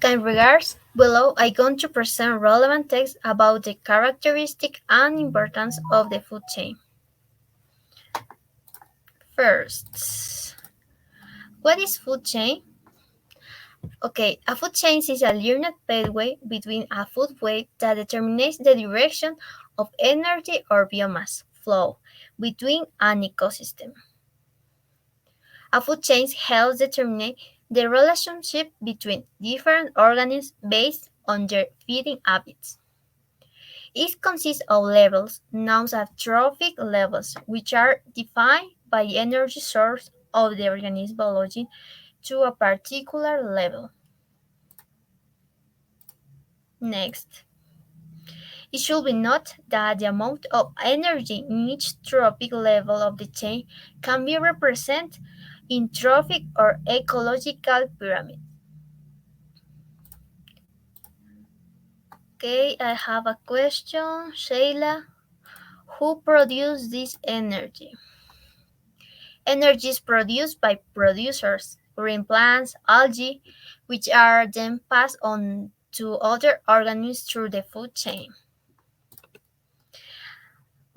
Kind regards. Below, I going to present relevant text about the characteristic and importance of the food chain. First, what is food chain? Okay, a food chain is a linear pathway between a food web that determines the direction of energy or biomass flow between an ecosystem. A food chain helps determine the relationship between different organisms based on their feeding habits. It consists of levels known as trophic levels, which are defined by the energy source of the organism belonging to a particular level. Next, it should be noted that the amount of energy in each trophic level of the chain can be represented in trophic or ecological pyramids. Okay, I have a question, Sheila. Who produces this energy? Energy is produced by producers, green plants, algae, which are then passed on to other organisms through the food chain.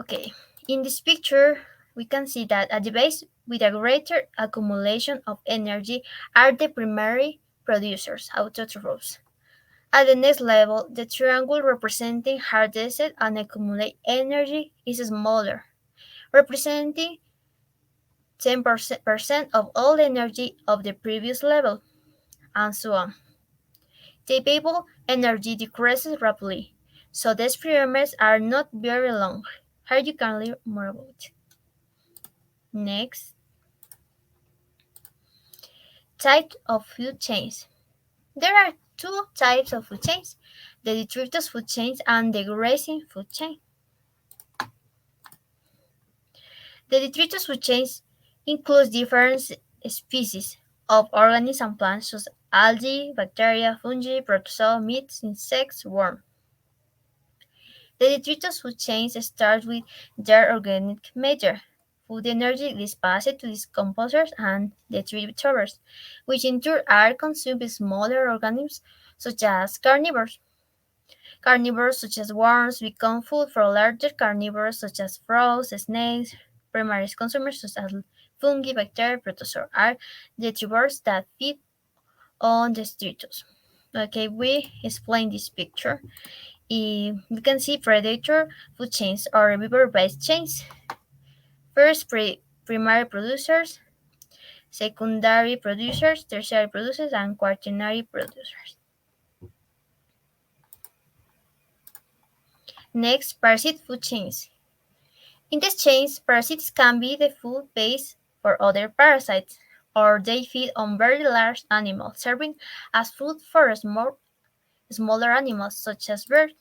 Okay, in this picture, we can see that at the base, with a greater accumulation of energy, are the primary producers, autotrophs. At the next level, the triangle representing harvested and accumulated energy is smaller, representing 10% of all energy of the previous level, and so on. The available energy decreases rapidly, so the experiments are not very long. Here you can learn more about it. Next, type of food chains. There are two types of food chains, the detritus food chains and the grazing food chain. The detritus food chains includes different species of organisms and plants such as algae, bacteria, fungi, protozoa, meats, insects, worms. The detritus food chains start with their organic matter. Food energy is passed to decomposers and detritivores, which in turn are consumed by smaller organisms such as carnivores. Carnivores such as worms become food for larger carnivores such as frogs, snakes. Primary consumers such as fungi, bacteria, protozoa are detritivores that feed on detritus. Okay, we explain this picture. We can see predator food chains or beaver-based chains. First, primary producers, secondary producers, tertiary producers, and quaternary producers. Next, parasite food chains. In these chains, parasites can be the food base for other parasites, or they feed on very large animals, serving as food for smaller animals such as birds.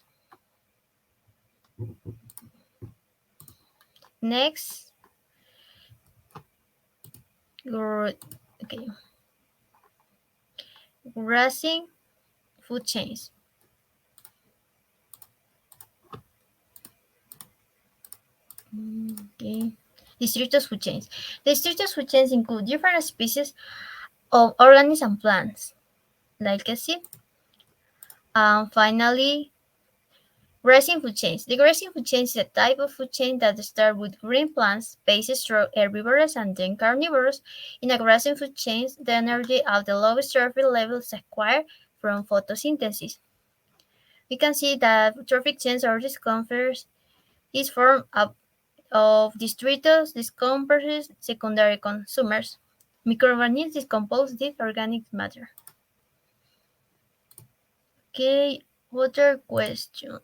Next, okay, grazing food chains. Okay. Detritus food chains. Detritus food chains include different species of organisms and plants, like I said. And finally, grazing food chains. The grazing food chain is a type of food chain that starts with green plants, passes through herbivores and then carnivores. In a grazing food chain, the energy at the lowest trophic level is acquired from photosynthesis. We can see that trophic chains or discomforts is formed of detritus, decomposers, secondary consumers. Microorganisms decompose this organic matter. Okay, other question.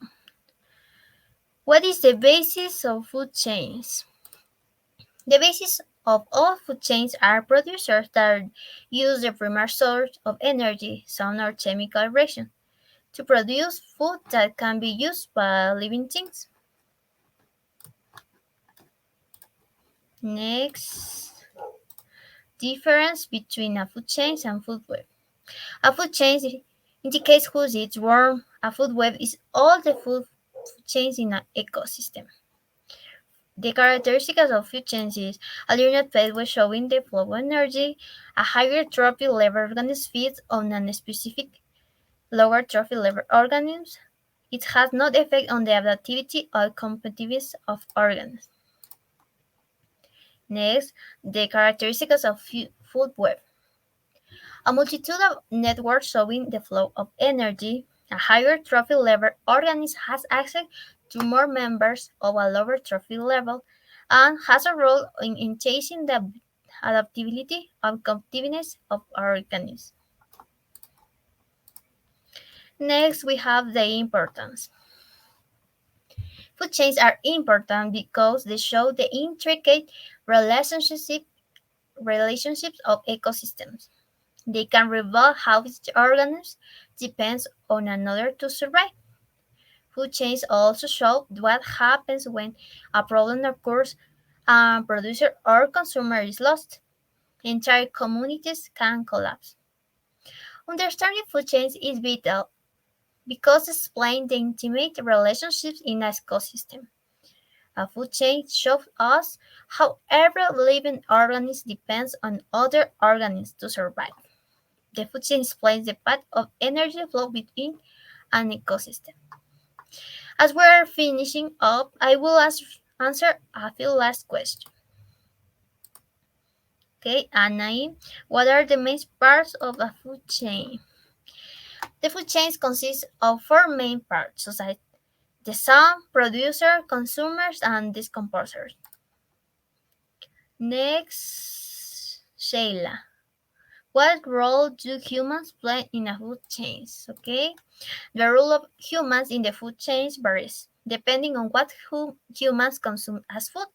What is the basis of food chains? The basis of all food chains are producers that use the primary source of energy, sun or chemical reaction, to produce food that can be used by living things. Next, difference between a food chain and food web. A food chain indicates who eats worm. A food web is all the food chains in an ecosystem. The characteristics of food chains is a linear pathway showing the flow of energy, a higher trophic level organism feeds on a specific lower trophic level organisms. It has no effect on the adaptivity or competitiveness of organisms. Next, the characteristics of food web. A multitude of networks showing the flow of energy. A higher trophic level organism has access to more members of a lower trophic level and has a role in chasing the adaptability and competitiveness of organisms. Next, we have the importance. Food chains are important because they show the intricate relationships of ecosystems. They can reveal how each organism depends on another to survive. Food chains also show what happens when a problem occurs and producer or consumer is lost. Entire communities can collapse. Understanding food chains is vital because it explains the intimate relationships in an ecosystem. A food chain shows us how every living organism depends on other organisms to survive. The food chain explains the path of energy flow within an ecosystem. As we are finishing up, I will answer a few last questions. Okay, Anai, what are the main parts of a food chain? The food chain consists of four main parts: society, the sum, producer, consumers, and decomposers. Next, Sheila. What role do humans play in a food chain? Okay, the role of humans in the food chain varies depending on what humans consume as food.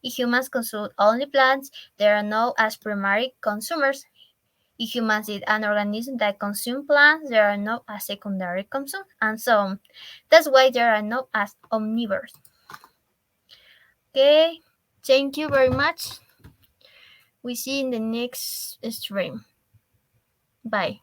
If humans consume only plants, they are known as primary consumers. If humans eat an organism that consumes plants, they are known as secondary consumers, and so on. That's why they are known as omnivores. Okay, thank you very much. We see you in the next stream. Bye.